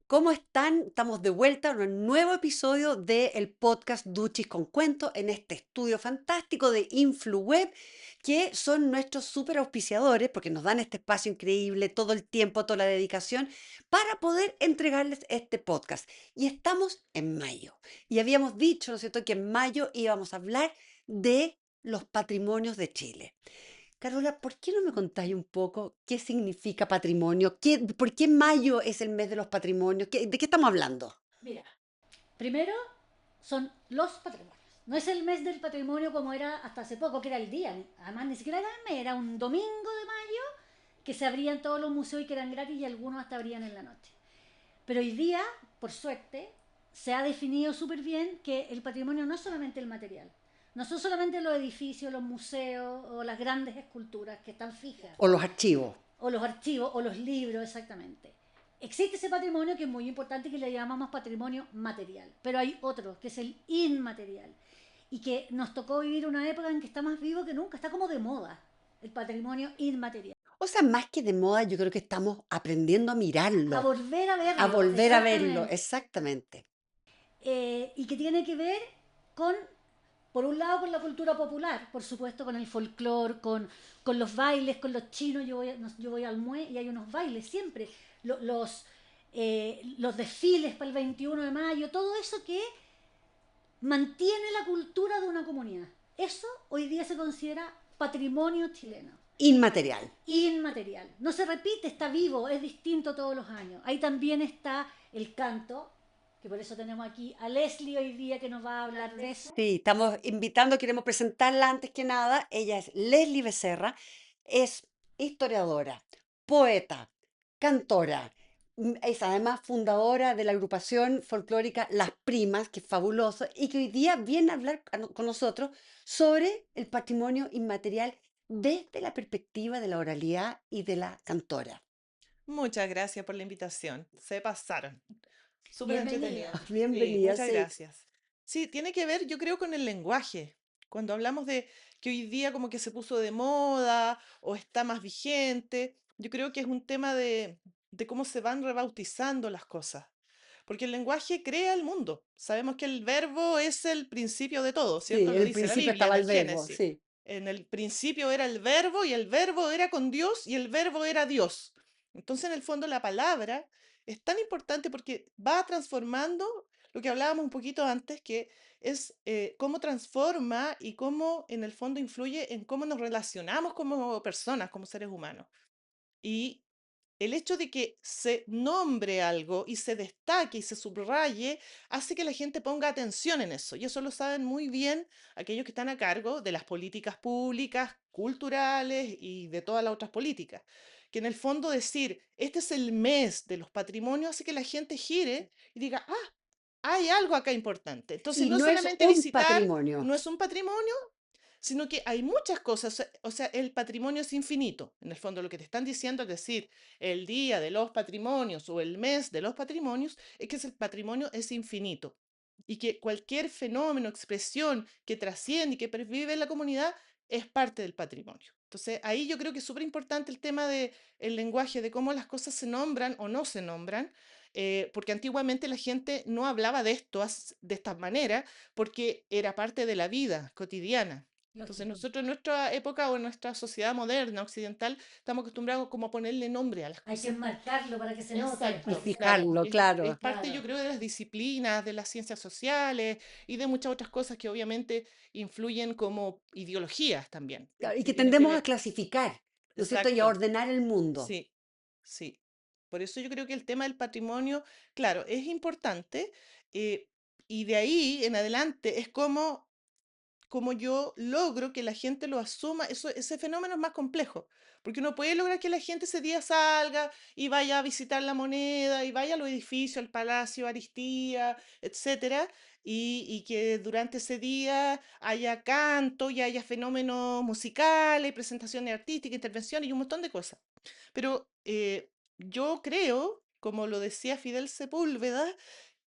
¿Cómo están? Estamos de vuelta en un nuevo episodio del podcast Duchis con Cuentos en este estudio fantástico de InfluWeb, que son nuestros super auspiciadores porque nos dan este espacio increíble, todo el tiempo, toda la dedicación para poder entregarles este podcast. Y estamos en mayo. Y habíamos dicho, ¿no es cierto?, que en mayo íbamos a hablar de los patrimonios de Chile. Carola, ¿por qué no me contáis un poco qué significa patrimonio? ¿Por qué mayo es el mes de los patrimonios? ¿De qué estamos hablando? Mira, primero son los patrimonios. No es el mes del patrimonio como era hasta hace poco, que era el día. Además, ni siquiera era el mes, era un domingo de mayo que se abrían todos los museos y que eran gratis y algunos hasta abrían en la noche. Pero hoy día, por suerte, se ha definido súper bien que el patrimonio no es solamente el material. No son solamente los edificios, los museos o las grandes esculturas que están fijas O los archivos. o los archivos o los libros exactamente. Existe ese patrimonio que es muy importante que le llamamos patrimonio material, pero hay otro que es el inmaterial y que nos tocó vivir una época en que está más vivo que nunca, está como de moda el patrimonio inmaterial. O sea, más que de moda, yo creo que estamos aprendiendo a A mirarlo, volver a a verlo, volver a verlo, exactamente. exactamente. Y que tiene que ver con, por un lado, con la cultura popular, por supuesto, con el folclore, con los bailes, con los chinos. Yo voy al MUE y hay unos bailes siempre. Los desfiles para el 21 de mayo, todo eso que mantiene la cultura de una comunidad. Eso hoy día se considera patrimonio chileno. Inmaterial. Inmaterial. No se repite, está vivo, es distinto todos los años. Ahí también está el canto, que por eso tenemos aquí a Leslie hoy día que nos va a hablar de eso. Sí, estamos invitando, queremos presentarla antes que nada. Ella es Leslie Becerra, es historiadora, poeta, cantora. Es además fundadora de la agrupación folclórica Las Primas, que es fabuloso, y que hoy día viene a hablar con nosotros sobre el patrimonio inmaterial desde la perspectiva de la oralidad y de la cantora. Muchas gracias por la invitación. Se pasaron. Súper Bienvenida. entretenido. Sí, Bienvenida, muchas sí. gracias. Sí, tiene que ver, yo creo, con el lenguaje. Cuando hablamos de que hoy día como que se puso de moda o está más vigente, yo creo que es un tema de cómo se van rebautizando las cosas. Porque el lenguaje crea el mundo. Sabemos que el verbo es el principio de todo, Sí, ¿cierto? en Lo el dice la principio Biblia en estaba el el verbo, Génesis. sí. En el principio era el verbo y el verbo era con Dios y el verbo era Dios. Entonces, en el fondo, la palabra es tan importante porque va transformando lo que hablábamos un poquito antes, que es cómo transforma y cómo en el fondo influye en cómo nos relacionamos como personas, como seres humanos. Y el hecho de que se nombre algo y se destaque y se subraye hace que la gente ponga atención en eso. Y eso lo saben muy bien aquellos que están a cargo de las políticas públicas, culturales y de todas las otras políticas. Que en el fondo decir, este es el mes de los patrimonios, hace que la gente gire y diga, ah, hay algo acá importante. Entonces, Sí, no no es solamente un visitar, patrimonio. no es un patrimonio, sino que hay muchas cosas, o sea, el patrimonio es infinito. En el fondo, lo que te están diciendo es decir, el día de los patrimonios o el mes de los patrimonios, es que el patrimonio es infinito y que cualquier fenómeno, expresión que trasciende y que pervive en la comunidad es parte del patrimonio. Entonces, ahí yo creo que es súper importante el tema del lenguaje, de cómo las cosas se nombran o no se nombran, porque antiguamente la gente no hablaba de esto de esta manera porque era parte de la vida cotidiana. Entonces Lógico. nosotros en nuestra época o en nuestra sociedad moderna, occidental, estamos acostumbrados como a ponerle nombre a las Hay que cosas. enmarcarlo para que se note. Y Exacto, claro. fijarlo, Es claro. parte, yo Claro. creo, de las disciplinas, de las ciencias sociales y de muchas otras cosas que obviamente influyen como ideologías también, Claro, y que que tienen que tendemos a ver. clasificar, ¿no es cierto? Y a Exacto, ordenar el mundo. sí, sí. Por eso yo creo que el tema del patrimonio, claro, es importante, eh, y de ahí en adelante es como yo logro que la gente lo asuma, ese fenómeno es más complejo, porque uno puede lograr que la gente ese día salga y vaya a visitar la Moneda y vaya a los edificios, al Palacio Aristía, etcétera, y que durante ese día haya canto y haya fenómenos musicales, presentaciones artísticas, intervenciones y un montón de cosas. Pero yo creo, como lo decía Fidel Sepúlveda,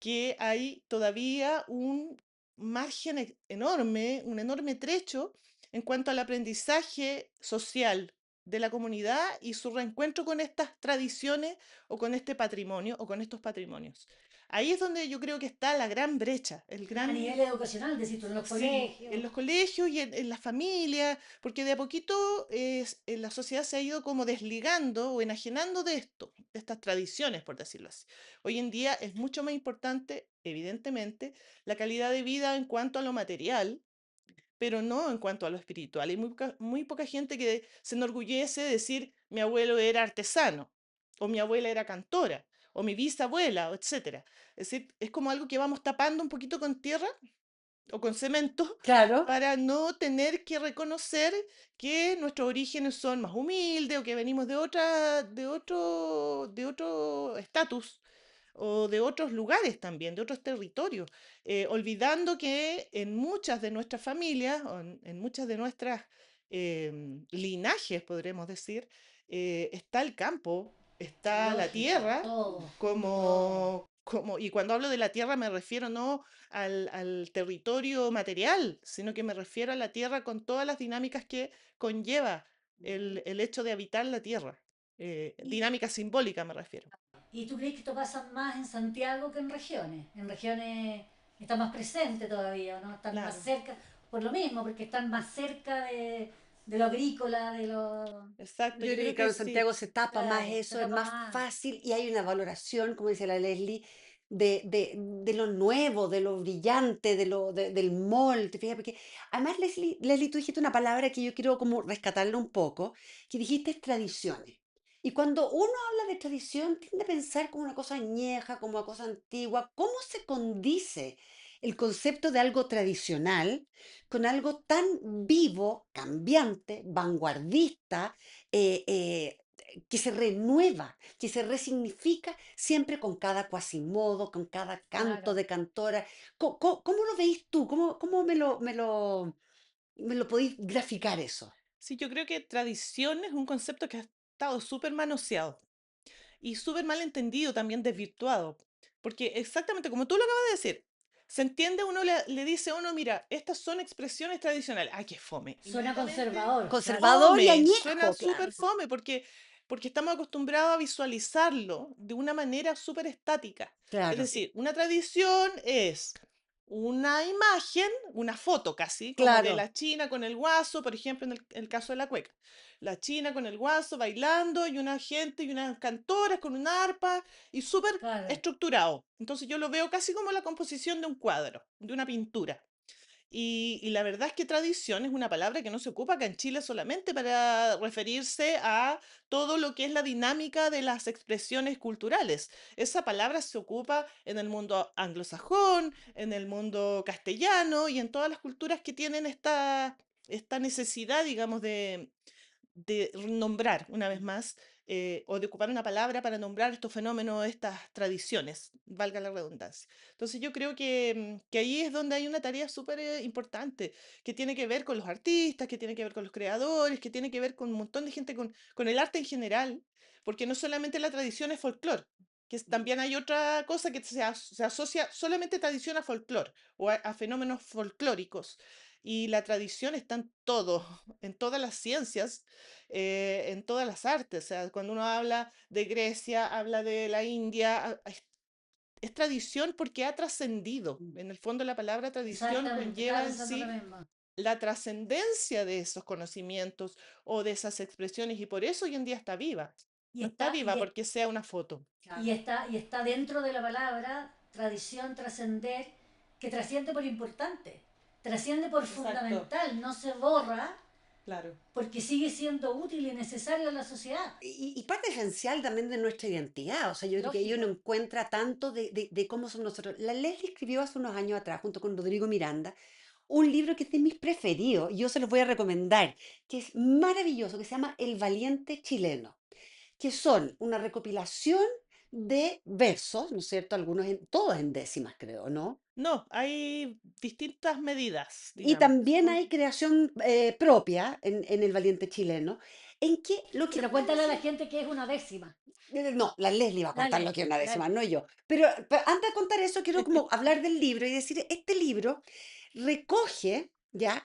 que hay todavía un margen enorme, un enorme trecho en cuanto al aprendizaje social. de la comunidad y su reencuentro con estas tradiciones o con este patrimonio o con estos patrimonios. Ahí es donde yo creo que está la gran brecha, el A nivel gran... educacional, decís tú, en los Sí, en colegios. los colegios y en las familias, porque de a poquito la sociedad se ha ido como desligando o enajenando de esto, de estas tradiciones, por decirlo así. Hoy en día es mucho más importante, evidentemente, la calidad de vida en cuanto a lo material, pero no en cuanto a lo espiritual. Hay muy poca gente que se enorgullece de decir mi abuelo era artesano, o mi abuela era cantora, o mi bisabuela, o etcétera. Es decir, es como algo que vamos tapando un poquito con tierra o con cemento Claro. para no tener que reconocer que nuestros orígenes son más humildes o que venimos de otro estatus o de otros lugares también, de otros territorios, olvidando que en muchas de nuestras familias o en muchas de nuestras linajes, podremos decir, está el campo, está la Lógico, tierra, todo, todo. y cuando hablo de la tierra me refiero no al territorio material, sino que me refiero a la tierra con todas las dinámicas que conlleva el hecho de habitar la tierra. ¿Y, Dinámica simbólica me refiero. y tú crees que esto pasa más en Santiago que en regiones? En regiones está más presente todavía, ¿no? Están más Claro, cerca, por lo mismo, porque están más cerca de lo agrícola, de lo... exacto, Yo yo creo que creo claro, que en Santiago sí. se tapa más Claro, se eso, es tapa más más. fácil y hay una valoración, como dice la Leslie, de lo nuevo, de lo brillante, del mall, ¿te fijas? Porque además, Leslie, tú dijiste una palabra que yo quiero como rescatarla un poco, que dijiste tradiciones. Y cuando uno habla de tradición, tiende a pensar como una cosa añeja, como una cosa antigua. ¿Cómo se condice el concepto de algo tradicional con algo tan vivo, cambiante, vanguardista, eh, eh, que se renueva, que se resignifica siempre con cada cuasimodo, con cada canto Claro. de cantora? ¿Cómo lo veis tú? ¿Cómo me lo podéis graficar eso? Sí, yo creo que tradición es un concepto que ha estado súper manoseado y súper mal entendido, también desvirtuado. Porque exactamente como tú lo acabas de decir, se entiende, uno le dice a uno, mira, estas son expresiones tradicionales. ¡Ay, qué fome! Suena Inmediatamente, conservador, claro. Conservador y fome, suena añejo, claro. súper fome porque estamos acostumbrados a visualizarlo de una manera súper estática. Es Claro, decir, una tradición es una imagen, una foto casi, como de claro, la china con el guaso, por ejemplo, en el caso de la cueca. La china con el guaso bailando y una gente y unas cantoras con un arpa y súper Claro. estructurado. Entonces yo lo veo casi como la composición de un cuadro, de una pintura. Y la verdad es que tradición es una palabra que no se ocupa acá en Chile solamente para referirse a todo lo que es la dinámica de las expresiones culturales. Esa palabra se ocupa en el mundo anglosajón, en el mundo castellano y en todas las culturas que tienen esta necesidad, digamos, de nombrar una vez más o de ocupar una palabra para nombrar estos fenómenos, estas tradiciones, valga la redundancia. Entonces yo creo que ahí es donde hay una tarea súper importante, que tiene que ver con los artistas, que tiene que ver con los creadores, que tiene que ver con un montón de gente, con el arte en general, porque no solamente la tradición es folclore, también hay otra cosa que se asocia solamente tradición a folclore o a fenómenos folclóricos. Y la tradición está en todo, en todas las ciencias, en todas las artes. O sea, cuando uno habla de Grecia, habla de la India, es tradición porque ha trascendido. En el fondo, la palabra tradición Exactamente, estaba conlleva en pensando lo sí mismo. la trascendencia de esos conocimientos o de esas expresiones y por eso hoy en día está viva. Y No está está, viva porque sea una foto. y está dentro de la palabra tradición, trascender, que trasciende por importante, trasciende por Exacto, fundamental, no se borra claro. porque sigue siendo útil y necesario en la sociedad. y parte esencial también de nuestra identidad. O sea, yo creo que ahí uno Lógico. encuentra tanto de cómo somos nosotros. La Leslie escribió hace unos años atrás, junto con Rodrigo Miranda, un libro que es de mis preferidos, y yo se los voy a recomendar, que es maravilloso, que se llama El Valiente Chileno, que son una recopilación de versos, ¿no es cierto? Todos en décimas, creo, ¿no? No, hay distintas medidas, Y digamos. también hay creación propia en El Valiente Chileno, en que lo que Pero están cuéntale a la haciendo... gente que es una décima. No, la Leslie va a contar lo Dale, que es una décima, dale. no yo. Pero antes de contar eso, quiero como hablar del libro y decir, este libro recoge, ¿ya?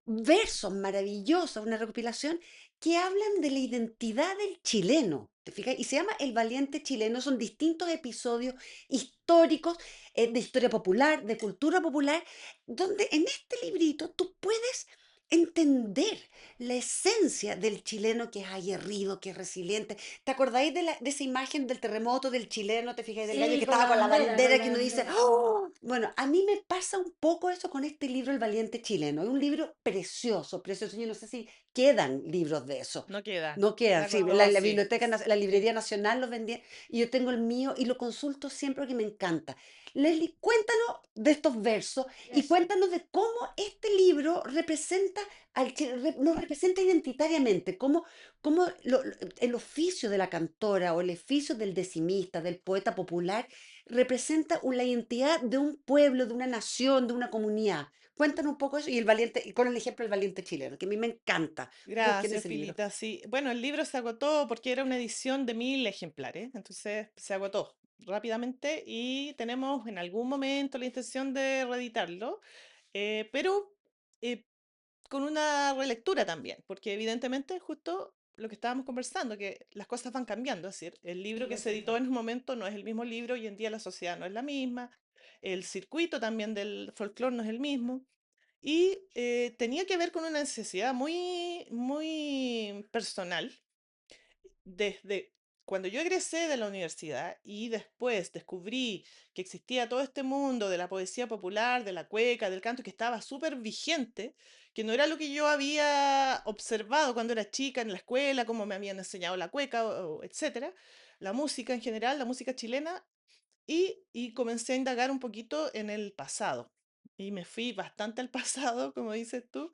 versos maravillosos, una recopilación que hablan de la identidad del chileno. ¿Te fijas? Y se llama El Valiente Chileno. Son distintos episodios históricos, de historia popular, de cultura popular, donde en este librito tú puedes entender la esencia del chileno que es aguerrido, que es resiliente. ¿Te acordáis de esa imagen del terremoto del chileno? ¿Te fijáis del gallo Sí, que con la estaba con la bandera, con bandera la que uno dice, bandera. ¡oh! Bueno, a mí me pasa un poco eso con este libro, El Valiente Chileno. Es un libro precioso, precioso. Yo no sé si quedan libros de eso. No quedan, No quedan, se sí, agotó, la sí. biblioteca, la librería nacional los vendía y yo tengo el mío y lo consulto siempre porque me encanta. Leslie, cuéntanos de estos versos y Eso. cuéntanos de cómo este libro representa nos representa identitariamente, el oficio de la cantora o el oficio del decimista, del poeta popular, representa la identidad de un pueblo, de una nación, de una comunidad. Cuéntanos un poco eso y el valiente, y con el ejemplo del valiente chileno, que a mí me encanta. Busquen Gracias, ese libro. Pilita. Sí, bueno, el libro se agotó porque era una edición de 1000 ejemplares, entonces se agotó rápidamente y tenemos en algún momento la intención de reeditarlo, pero eh, con una relectura también, porque evidentemente justo lo que estábamos conversando, que las cosas van cambiando, es decir, el libro Sí, que es se editó verdad. en un momento no es el mismo libro, hoy en día la sociedad no es la misma, el circuito también del folclore no es el mismo. Y tenía que ver con una necesidad muy, muy personal. Desde cuando yo egresé de la universidad y después descubrí que existía todo este mundo de la poesía popular, de la cueca, del canto, que estaba súper vigente, que no era lo que yo había observado cuando era chica en la escuela, como me habían enseñado la cueca, etcétera, la música en general, la música chilena, y comencé a indagar un poquito en el pasado. Y me fui bastante al pasado, como dices tú,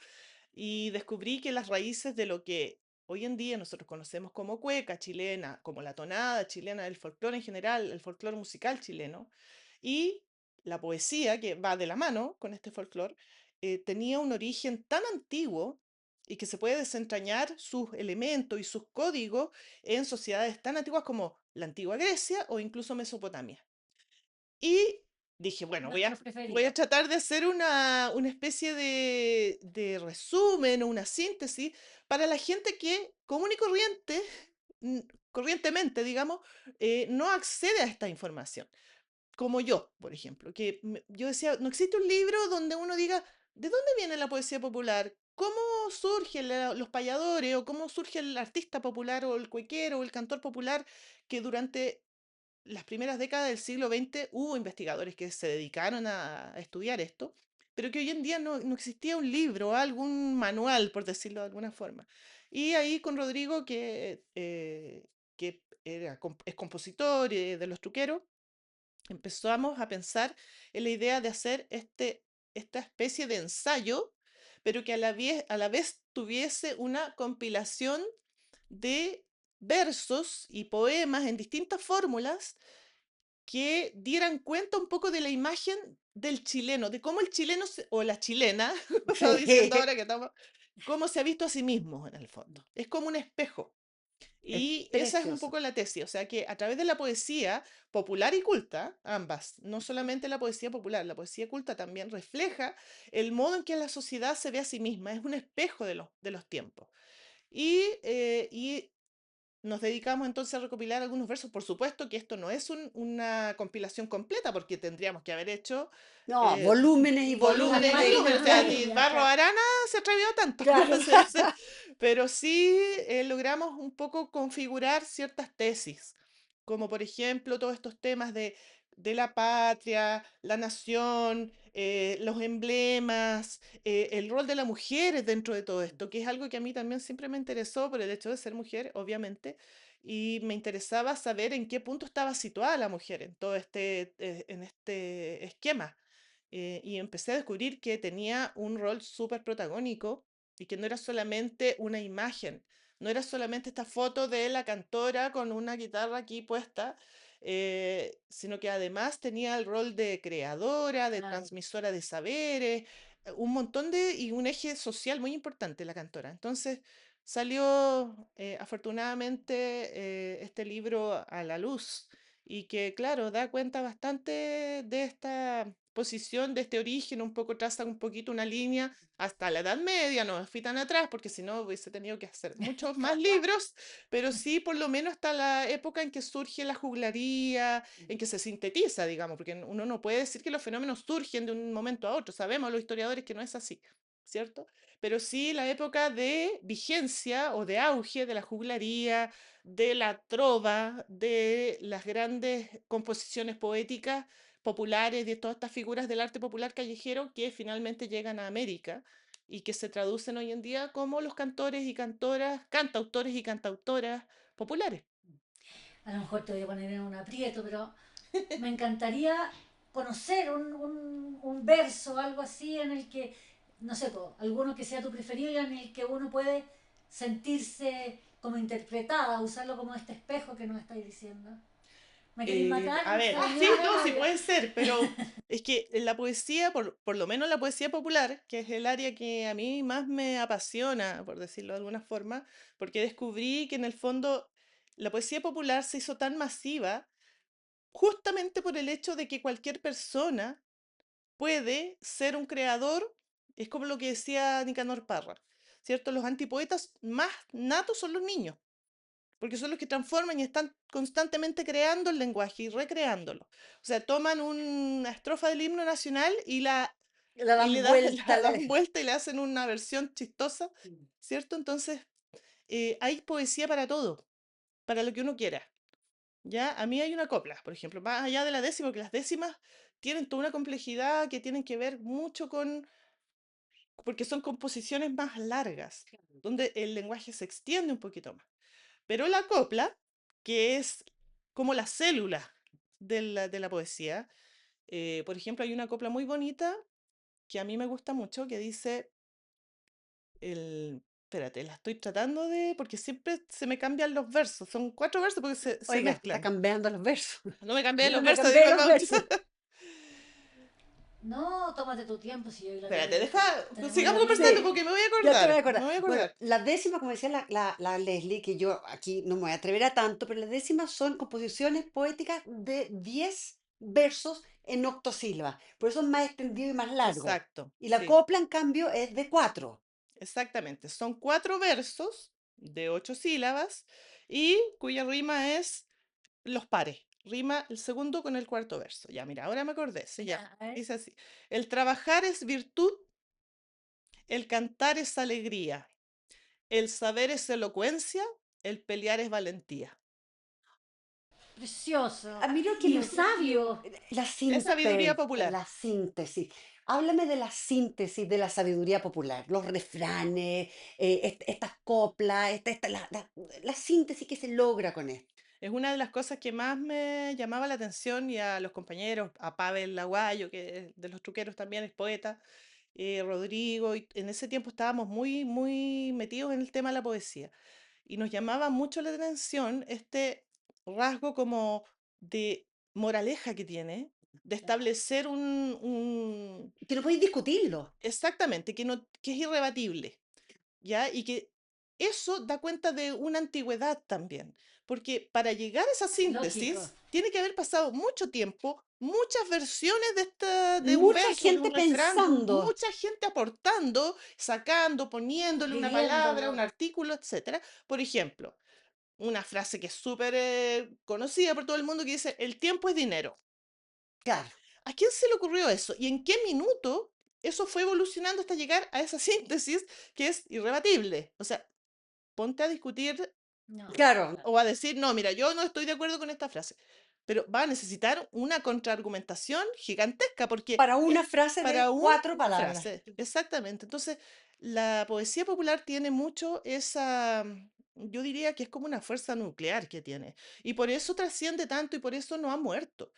y descubrí que las raíces de lo que hoy en día nosotros conocemos como cueca chilena, como la tonada chilena, el folclore en general, el folclore musical chileno, y la poesía que va de la mano con este folclore, tenía un origen tan antiguo y que se puede desentrañar sus elementos y sus códigos en sociedades tan antiguas como la antigua Grecia o incluso Mesopotamia. Y dije, bueno, Nuestro voy a preferido. tratar de hacer una especie de resumen o una síntesis para la gente que común y corriente, mm, corrientemente, digamos, no accede a esta información. Como yo, por ejemplo, que yo decía, no existe un libro donde uno diga, ¿de dónde viene la poesía popular? ¿Cómo surgen los payadores o cómo surge el artista popular o el cuequero o el cantor popular que durante las primeras décadas del siglo XX hubo investigadores que se dedicaron a estudiar esto, pero que hoy en día no existía un libro, algún manual, por decirlo de alguna forma. Y ahí con Rodrigo, que es compositor de Los Truqueros, empezamos a pensar en la idea de hacer esta especie de ensayo, pero que a la vez tuviese una compilación de versos y poemas en distintas fórmulas que dieran cuenta un poco de la imagen del chileno, de cómo el chileno o la chilena, como estamos diciendo Sí, ahora que estamos, cómo se ha visto a sí mismo en el fondo. Es como un espejo. es Y esa es un precioso. poco la tesis, o sea que a través de la poesía popular y culta, ambas, no solamente la poesía popular, la poesía culta también refleja el modo en que la sociedad se ve a sí misma, es un espejo de los tiempos. Y nos dedicamos entonces a recopilar algunos versos. Por supuesto que esto no es una compilación completa, porque tendríamos que haber hecho No, volúmenes y Unas volúmenes volúmenes y de... volúmenes. páginas O sea, de ni ella, Barro claro. Arana se atrevió a tanto. Claro. Pero sí logramos un poco configurar ciertas tesis, como por ejemplo todos estos temas de la patria, la nación, los emblemas, el rol de la mujer dentro de todo esto, que es algo que a mí también siempre me interesó por el hecho de ser mujer, obviamente, y me interesaba saber en qué punto estaba situada la mujer en todo en este esquema. Y empecé a descubrir que tenía un rol súper protagónico y que no era solamente una imagen, no era solamente esta foto de la cantora con una guitarra aquí puesta, sino que además tenía el rol de creadora, de Claro. transmisora de saberes, un montón y un eje social muy importante la cantora. Entonces salió afortunadamente este libro a la luz y que, claro, da cuenta bastante de esta posición de este origen, un poco traza un poquito una línea hasta la Edad Media, no me fui tan atrás porque si no hubiese tenido que hacer muchos más libros, pero sí por lo menos hasta la época en que surge la juglaría, en que se sintetiza, digamos, porque uno no puede decir que los fenómenos surgen de un momento a otro, sabemos los historiadores que no es así, ¿cierto? Pero sí la época de vigencia o de auge de la juglaría, de la trova, de las grandes composiciones poéticas populares, de todas estas figuras del arte popular callejero que finalmente llegan a América y que se traducen hoy en día como los cantores y cantoras, cantautores y cantautoras populares. A lo mejor te voy a poner en un aprieto, pero me encantaría conocer un verso, algo así, en el que, no sé, po, alguno que sea tu preferido y en el que uno puede sentirse como interpretada, usarlo como este espejo que nos estáis diciendo. ¿Me queréis matar A en ver, esta sí, línea? no, sí puede ser, pero es que en la poesía, por lo menos la poesía popular, que es el área que a mí más me apasiona, por decirlo de alguna forma, porque descubrí que en el fondo la poesía popular se hizo tan masiva justamente por el hecho de que cualquier persona puede ser un creador, es como lo que decía Nicanor Parra, ¿cierto? Los antipoetas más natos son los niños, porque son los que transforman y están constantemente creando el lenguaje y recreándolo. O sea, toman una estrofa del himno nacional La y dan le dan, vuelta. la dan vuelta y le hacen una versión chistosa, ¿cierto? Entonces, hay poesía para todo, para lo que uno quiera. ¿Ya? A mí hay una copla, por ejemplo, más allá de la décima, porque las décimas tienen toda una complejidad que tienen que ver mucho con, porque son composiciones más largas, donde el lenguaje se extiende un poquito más. Pero la copla, que es como la célula de la poesía, por ejemplo, hay una copla muy bonita que a mí me gusta mucho, que dice, espérate, la estoy tratando de, porque siempre se me cambian los versos, son 4 versos porque se Oiga, está mezclan. cambiando los versos. No me cambié No los me versos, cambié digo el los Bauti. versos. No, tómate tu tiempo si hoy la Espérate, deja, tenemos sigamos la conversando primera. Sí, porque me voy a ya te voy a acordar, me acordar. voy a Bueno, acordar. la décima, como decía la Leslie, que yo aquí no me voy a atrever a tanto, pero las décimas son composiciones poéticas de 10 versos en octosílabas. Por eso es más extendido y más largo. Exacto, Y la sí, copla, en cambio, es de 4. exactamente. Son 4 versos de 8 sílabas y cuya rima es los pares. Rima el segundo con el cuarto verso. Ya, mira, ahora me acordé, se llama. Ya, a ver. Dice así. El trabajar es virtud, el cantar es alegría, el saber es elocuencia, el pelear es valentía. Precioso. A mí lo que Y me... sabio. La Es sabiduría síntesis, popular. la síntesis. Háblame de la síntesis de la sabiduría popular, los refranes, estas coplas, la síntesis que se logra con esto. Es una de las cosas que más me llamaba la atención y a los compañeros, a Pavel Aguayo, que es de los truqueros también es poeta, Rodrigo, y en ese tiempo estábamos muy, muy metidos en el tema de la poesía. Y nos llamaba mucho la atención este rasgo como de moraleja que tiene, de establecer Que no podéis discutirlo. exactamente, que es irrebatible. ¿Ya? Y que eso da cuenta de una antigüedad también, porque para llegar a esa Lógico. síntesis tiene que haber pasado mucho tiempo, muchas versiones de un Mucha verso, de gente un refrán, pensando. mucha gente aportando, sacando, poniéndole una palabra, un Viviéndolo. artículo, etcétera. Por ejemplo, una frase que es súper conocida por todo el mundo que dice, el tiempo es dinero. Claro, ¿A quién se le ocurrió eso? ¿Y en qué minuto eso fue evolucionando hasta llegar a esa síntesis que es irrebatible? O sea, ponte a discutir No. claro. o a decir, no, mira, yo no estoy de acuerdo con esta frase, pero va a necesitar una contraargumentación gigantesca porque Para es una frase para de una 4 palabras. frase, exactamente. Entonces, la poesía popular tiene mucho esa, yo diría que es como una fuerza nuclear que tiene, y por eso trasciende tanto y por eso no ha muerto.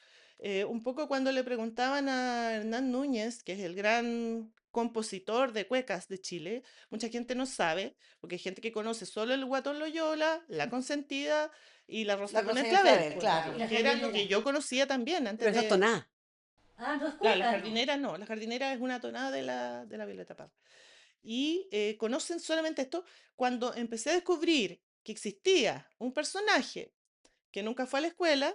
Un poco cuando le preguntaban a Hernán Núñez, que es el gran compositor de cuecas de Chile, mucha gente no sabe, porque hay gente que conoce solo el Guatón Loyola, La Consentida y La Rosa La con el cosa y el Clavel, clavel, por Y claro. ejemplo, la que era lo jardinera. que yo conocía también Pero antes esa es de... tonada. Ah, no es Claro, la cueca, no. jardinera no, la jardinera es una tonada de la Violeta Parra. Y conocen solamente esto cuando empecé a descubrir que existía un personaje que nunca fue a la escuela,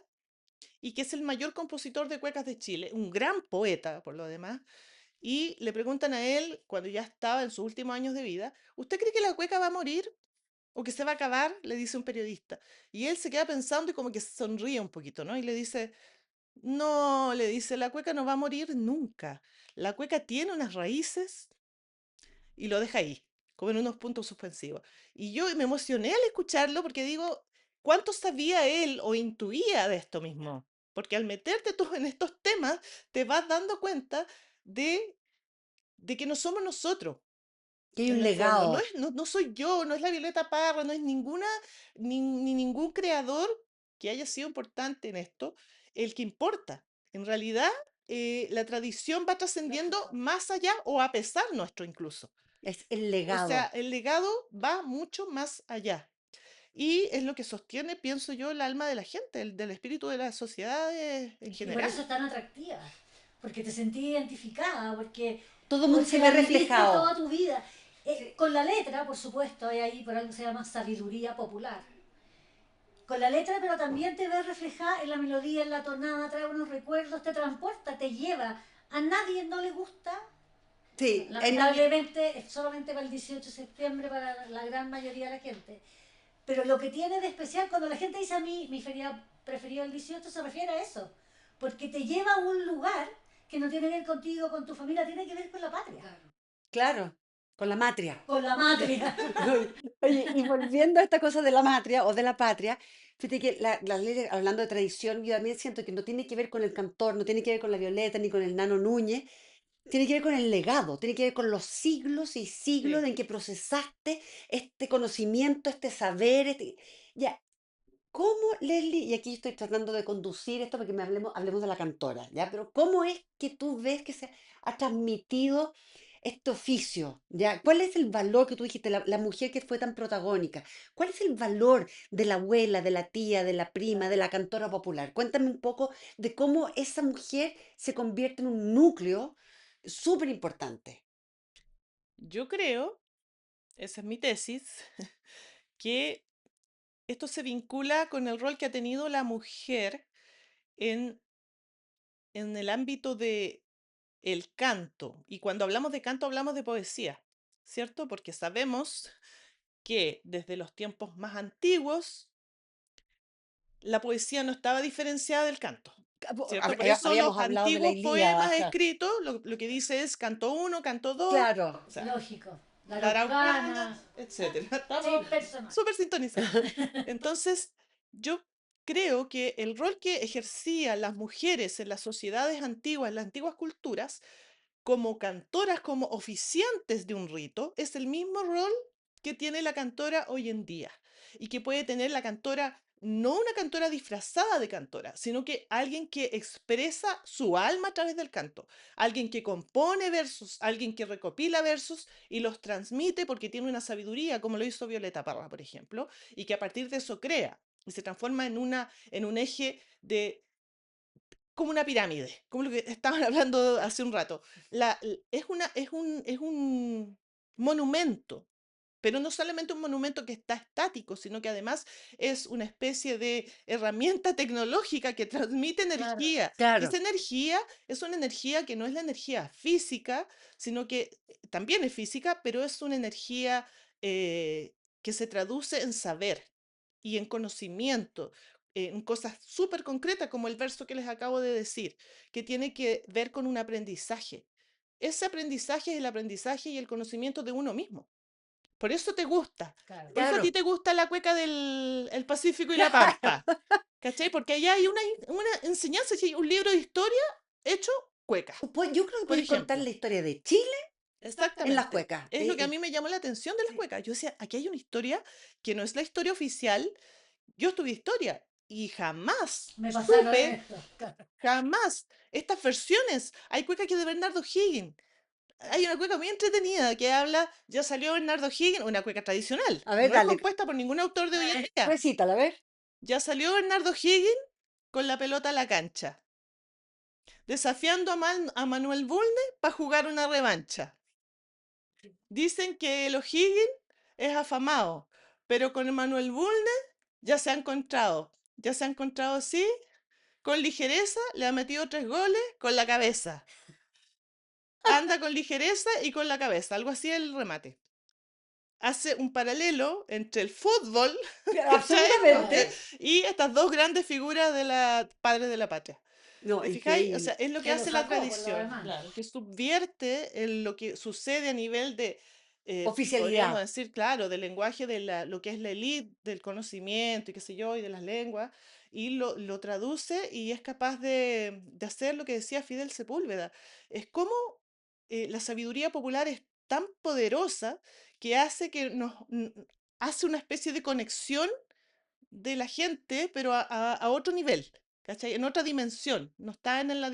y que es el mayor compositor de cuecas de Chile, un gran poeta por lo demás, y le preguntan a él, cuando ya estaba en sus últimos años de vida, ¿usted cree que la cueca va a morir o que se va a acabar? Le dice un periodista. Y él se queda pensando y como que sonríe un poquito, ¿no? Y le dice, no, le dice, la cueca no va a morir nunca. La cueca tiene unas raíces y lo deja ahí, como en unos puntos suspensivos. Y yo me emocioné al escucharlo porque digo, ¿cuánto sabía él o intuía de esto mismo? Porque al meterte tú en estos temas, te vas dando cuenta de, de que no somos nosotros, Que hay un en el fondo. No, legado. es, no, no soy yo, no es la Violeta Parra, no es ninguna, ni ningún creador que haya sido importante en esto, el que importa. En realidad, la tradición va trascendiendo más allá o a pesar nuestro incluso. Es el O sea, legado. el legado va mucho más allá. Y es lo que sostiene, pienso yo, el alma de la gente, el, del espíritu de las sociedades en Y por eso general. es tan atractiva, porque te sentí identificada, Todo el mundo se porque ve la viviste reflejado. toda tu vida. Con la letra, por supuesto, hay ahí por algo que se llama sabiduría popular. Con la letra, pero también te ves reflejada en la melodía, en la tonada, trae unos recuerdos, te transporta, te lleva. A nadie no le gusta, bueno, Sí, lamentablemente es solamente para el 18 de septiembre para la gran mayoría de la gente. Pero lo que tiene de especial, cuando la gente dice a mí, mi feria preferido el 18, se refiere a eso. Porque te lleva a un lugar que no tiene que ver contigo, con tu familia, tiene que ver con la patria. claro, con la matria. Con la matria. Oye, y volviendo a esta cosa de la matria o de la patria, fíjate que la ley, hablando de tradición, yo también siento que no tiene que ver con el cantor, no tiene que ver con la Violeta ni con el Nano Núñez, tiene que ver con el legado, tiene que ver con los siglos y siglos Sí. en que procesaste este conocimiento, este saber, ya. ¿Cómo, Leslie, y aquí estoy tratando de conducir esto porque hablemos de la cantora, ¿ya? Pero ¿cómo es que tú ves que se ha transmitido este oficio, ¿ya? ¿Cuál es el valor que tú dijiste, la mujer que fue tan protagónica? ¿Cuál es el valor de la abuela, de la tía, de la prima, de la cantora popular? Cuéntame un poco de cómo esa mujer se convierte en un núcleo súper importante. Yo creo, esa es mi tesis, que esto se vincula con el rol que ha tenido la mujer en, en el ámbito de el canto. Y cuando hablamos de canto hablamos de poesía, ¿cierto? Porque sabemos que desde los tiempos más antiguos la poesía no estaba diferenciada del canto, ¿cierto? Por eso Habíamos los hablado de la antiguos Ilíada, poemas ajá. escritos lo que dice es canto uno, canto dos, Claro. o sea, Lógico. La la araucana, araucana. etcétera. Sí, Estamos personal. súper sintonizados. Entonces, yo creo que el rol que ejercían las mujeres en las sociedades antiguas, en las antiguas culturas, como cantoras, como oficiantes de un rito, es el mismo rol que tiene la cantora hoy en día y que puede tener la cantora, no una cantora disfrazada de cantora, sino que alguien que expresa su alma a través del canto, alguien que compone versos, alguien que recopila versos y los transmite porque tiene una sabiduría, como lo hizo Violeta Parra, por ejemplo, y que a partir de eso crea y se transforma en un eje de como una pirámide, como lo que estaban hablando hace un rato. Es un monumento, pero no solamente un monumento que está estático, sino que además es una especie de herramienta tecnológica que transmite Claro. energía. Y Claro. esa energía es una energía que no es la energía física, sino que también es física, pero es una energía que se traduce en saber y en conocimiento, en cosas súper concretas como el verso que les acabo de decir, que tiene que ver con un aprendizaje. Ese aprendizaje es el aprendizaje y el conocimiento de uno mismo. Por eso te gusta. Claro. Por eso a ti Claro. te gusta la cueca del el Pacífico y la Claro. Pampa. ¿Cachai? Porque allá hay una enseñanza, sí, un libro de historia hecho cueca, Pues yo creo que por podéis contar ejemplo. la historia de Chile en las Exactamente. cuecas. Es lo que a mí me llamó la atención de las Sí. cuecas. Yo decía, aquí hay una historia que no es la historia oficial. Yo estudié historia y jamás Me pasaron supe, esto. Claro. jamás, estas versiones. Hay cueca que es de Bernardo Higgins. Hay una cueca muy entretenida que habla, ya salió Bernardo Higgins, una cueca tradicional, A ver, no es dale. compuesta por ningún autor de hoy en día. Recítala, a ver. Ya salió Bernardo Higgins con la pelota a la cancha, desafiando a Manuel Bulnes para jugar una revancha. Dicen que el O'Higgins es afamado, pero con Manuel Bulnes ya se ha encontrado. Ya se ha encontrado, sí, con ligereza, le ha metido 3 goles con la cabeza. Anda con ligereza y con la cabeza, algo así el remate. Hace un paralelo entre el fútbol Absolutamente. y estas dos grandes figuras de la padres de la patria. No, ¿Te fijáis? O sea, increíble. es lo que Que lo hace la sacó, por lo tradición, demás. claro, que subvierte lo que sucede a nivel de, podríamos Oficialidad. decir, claro, del lenguaje de lo que es la élite, del conocimiento y qué sé yo, y de las lenguas, y lo traduce y es capaz de hacer lo que decía Fidel Sepúlveda. Es como la sabiduría popular es tan poderosa que hace que hace una especie de conexión de la gente, pero a otro nivel, ¿cachai? En otra dimensión, no está en la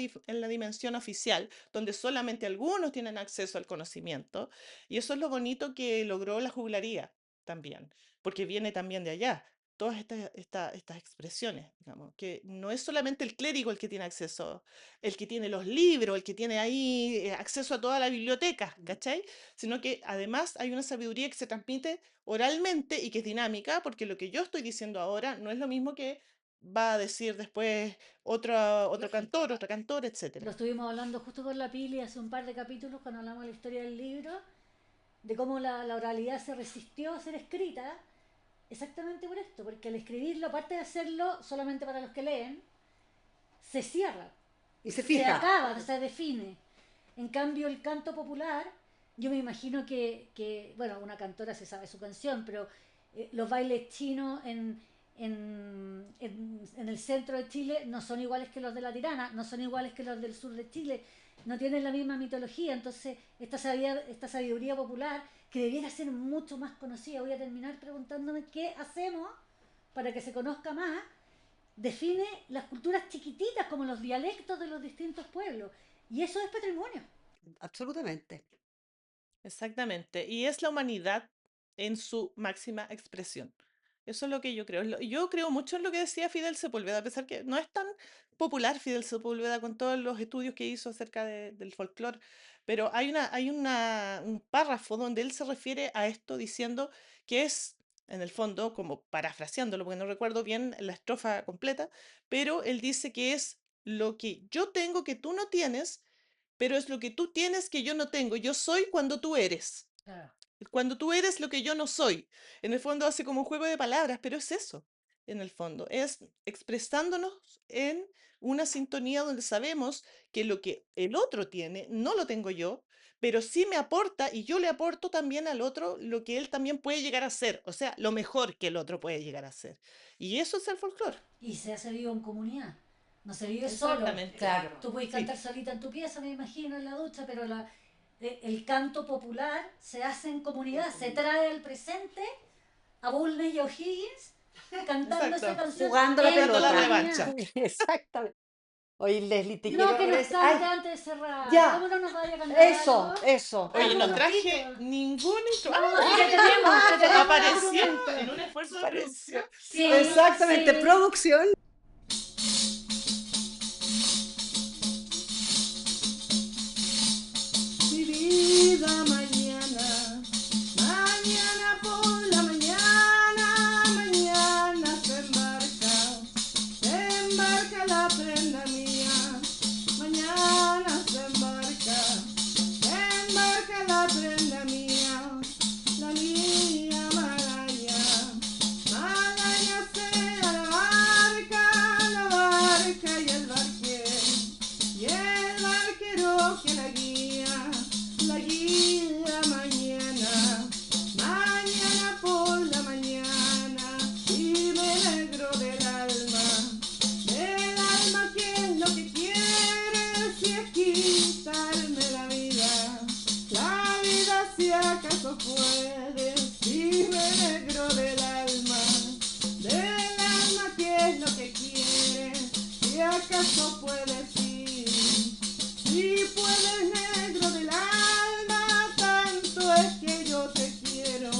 dimensión oficial, donde solamente algunos tienen acceso al conocimiento, y eso es lo bonito que logró la juglaría también, porque viene también de allá. Todas estas expresiones, digamos, que no es solamente el clérigo el que tiene acceso, el que tiene los libros, el que tiene ahí acceso a toda la biblioteca, ¿cachai? Sino que además hay una sabiduría que se transmite oralmente y que es dinámica, porque lo que yo estoy diciendo ahora no es lo mismo que va a decir después otro cantor, otra cantora, Lo etc. estuvimos hablando justo con la Pili hace un par de capítulos cuando hablamos de la historia del libro, de cómo la oralidad se resistió a ser escrita, exactamente por esto, porque al escribirlo, aparte de hacerlo solamente para los que leen, se cierra, Y se se fija. acaba, se define. En cambio, el canto popular, yo me imagino bueno, una cantora se sabe su canción, pero los bailes chinos en el centro de Chile no son iguales que los de la Tirana, no son iguales que los del sur de Chile, no tienen la misma mitología, entonces esta sabiduría popular que debiera ser mucho más conocida, voy a terminar preguntándome qué hacemos para que se conozca más, define las culturas chiquititas como los dialectos de los distintos pueblos, y eso es patrimonio. Absolutamente. Exactamente. Y es la humanidad en su máxima expresión. Eso es lo que yo creo. Yo creo mucho en lo que decía Fidel Sepúlveda, a pesar que no es tan popular Fidel Sepúlveda con todos los estudios que hizo acerca del folclore, pero un párrafo donde él se refiere a esto diciendo que es, en el fondo, como parafraseándolo, porque no recuerdo bien la estrofa completa, pero él dice que es lo que yo tengo que tú no tienes, pero es lo que tú tienes que yo no tengo. Yo soy cuando tú eres. Claro. Cuando tú eres lo que yo no soy. En el fondo hace como un juego de palabras, pero es eso. En el fondo, es expresándonos en una sintonía donde sabemos que lo que el otro tiene no lo tengo yo, pero sí me aporta y yo le aporto también al otro lo que él también puede llegar a ser, o sea, lo mejor que el otro puede llegar a ser. Y eso es el folclore. Y se hace vivo en comunidad. No se vive solo. Exactamente. Claro. Tú puedes Sí. cantar solita en tu pieza, me imagino, en la ducha, pero el canto popular se hace en comunidad, se trae al presente a Bulnes y O'Higgins cantando esa Exacto. canción. Jugando la en pelota. La comunidad. revancha. Exactamente. Oye, Leslie, te No, quiero que nos agradecer. cante Ay, antes de cerrar. ya. ¿Cómo no nos vaya a cantar eso, algo? eso. Oye, Algo no traje cortito. ningún No, instrumento. sí que tenemos Apareció instrumento. en un esfuerzo de Pareció. producción. Sí, Exactamente, sí. producción. Mi vida mañana, mañana por la mañana, mañana se embarca la prenda mía, mañana se embarca la prenda mía, la mía Malaya, Malaya sea la barca y el barquero que la guía mañana, mañana por la mañana, y me alegro del alma que es lo que quiere, si es quitarme la vida si acaso puede, si me alegro del alma que es lo que quiere, si acaso puede, si puedes negro del alma, tanto es que yo te quiero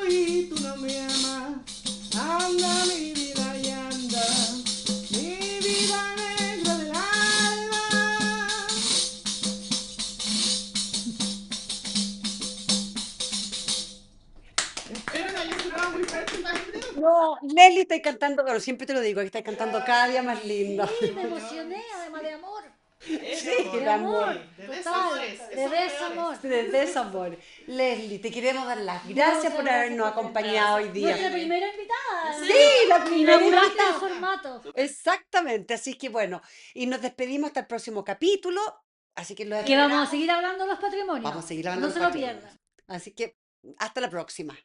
y tú no me amas, anda mi vida y anda, mi vida negro del alma. Espero que haya sido No, Leslie está cantando, bueno, siempre te lo digo, que está cantando cada día más lindo. Sí, me emocioné, además de amor. Eso, Sí, de de amor. de Total, desamores, de esos peores. desamor. De desamor. Leslie, te queremos dar las Muchas gracias por gracias habernos por acompañado hoy día. Nuestra primera invitada. ¿En Sí, serio? la primera Inauguraste el invitada. formato. Exactamente, así que bueno, y nos despedimos hasta el próximo capítulo, así que los Que vamos a esperamos. seguir hablando de los patrimonios. Vamos a seguir hablando No de se los lo patrimonios. pierdan. Así que hasta la próxima.